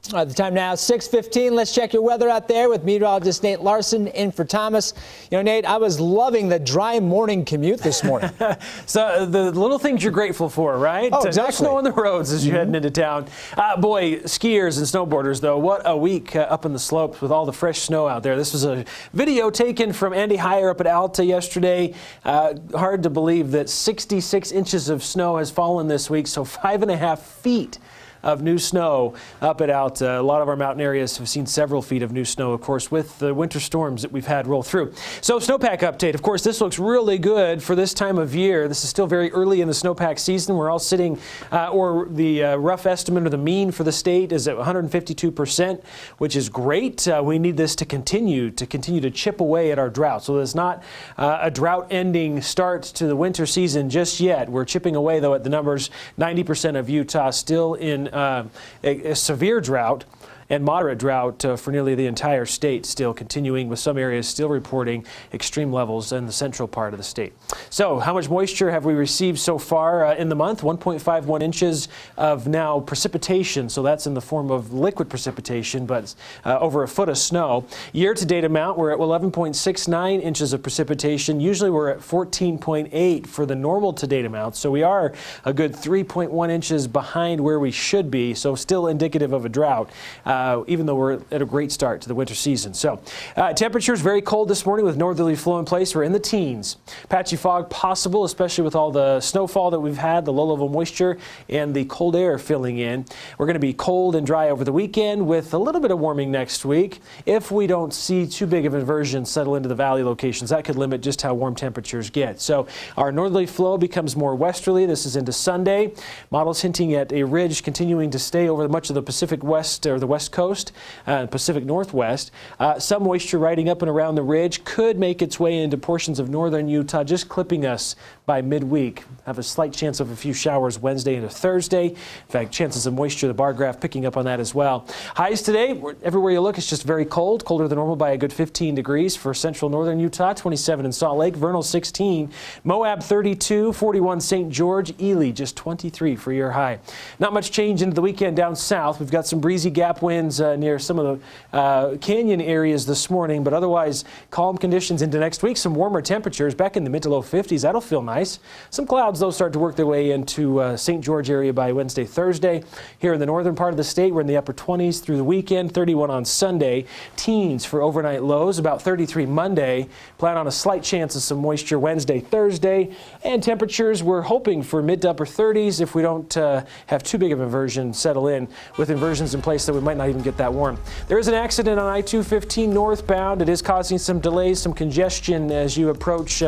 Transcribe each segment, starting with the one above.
The time now, 6:15. Let's check your weather out there with meteorologist Nate Larsen in for Thomas. You know, Nate, I was loving the dry morning commute this morning. So the little things you're grateful for, right? Oh, exactly. No snow on the roads as you're heading into town. Boy, skiers and snowboarders, though, what a week up in the slopes with all the fresh snow out there. This was a video taken from Andy Heyer up at Alta yesterday. Hard to believe that 66 inches of snow has fallen this week, so 5.5 feet of new snow up at Alta. A lot of our mountain areas have seen several feet of new snow, of course, with the winter storms that we've had roll through. So snowpack update. Of course, this looks really good for this time of year. This is still very early in the snowpack season. We're all sitting, or the rough estimate or the mean for the state is at 152%, which is great. We need this to continue to chip away at our drought. So there's not a drought-ending start to the winter season just yet. We're chipping away, though, at the numbers. 90% of Utah still in a severe drought and moderate drought for nearly the entire state, still continuing, with some areas still reporting extreme levels in the central part of the state. So how much moisture have we received so far in the month? 1.51 inches of now precipitation, so that's in the form of liquid precipitation, but over a foot of snow. Year-to-date amount, we're at 11.69 inches of precipitation. Usually we're at 14.8 for the normal to-date amount, so we are a good 3.1 inches behind where we should be, so still indicative of a drought. Even though we're at a great start to the winter season. So temperatures very cold this morning with northerly flow in place. We're in the teens. Patchy fog possible, especially with all the snowfall that we've had, the low level moisture, and the cold air filling in. We're going to be cold and dry over the weekend with a little bit of warming next week. If we don't see too big of inversion settle into the valley locations, that could limit just how warm temperatures get. So our northerly flow becomes more westerly. This is into Sunday. Models hinting at a ridge continuing to stay over much of the Pacific West or the West Coast, Pacific Northwest. Some moisture riding up and around the ridge could make its way into portions of northern Utah, just clipping us by midweek. Have a slight chance of a few showers Wednesday into Thursday. In fact, chances of moisture, the bar graph picking up on that as well. Highs today, everywhere you look, it's just very cold, colder than normal by a good 15 degrees for central northern Utah, 27 in Salt Lake, Vernal 16, Moab 32, 41 St. George, Ely just 23 for your high. Not much change into the weekend down south. We've got some breezy gap winds near some of the canyon areas this morning, but otherwise calm conditions into next week. Some warmer temperatures back in the mid to low 50s. That'll feel nice. Some clouds, though, start to work their way into St. George area by Wednesday, Thursday. Here in the northern part of the state, we're in the upper 20s through the weekend, 31 on Sunday. Teens for overnight lows, about 33 Monday. Plan on a slight chance of some moisture Wednesday, Thursday. And temperatures, we're hoping for mid to upper 30s if we don't have too big of inversion settle in. With inversions in place, that we might not even get that warm. There is an accident on I-215 northbound. It is causing some delays, some congestion as you approach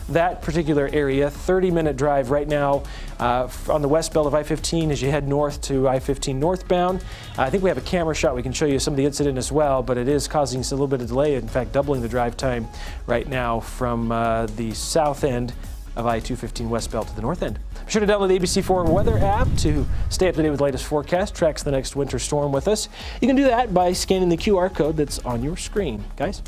that particular area. 30-minute drive right now on the west belt of I-15 as you head north to I-15 northbound. I think we have a camera shot. We can show you some of the incident as well, but it is causing us a little bit of delay. In fact, doubling the drive time right now from the south end of I-215 westbound to the north end. Be sure to download the ABC4 weather app to stay up to date with the latest forecast, tracks the next winter storm with us. You can do that by scanning the QR code that's on your screen. Guys?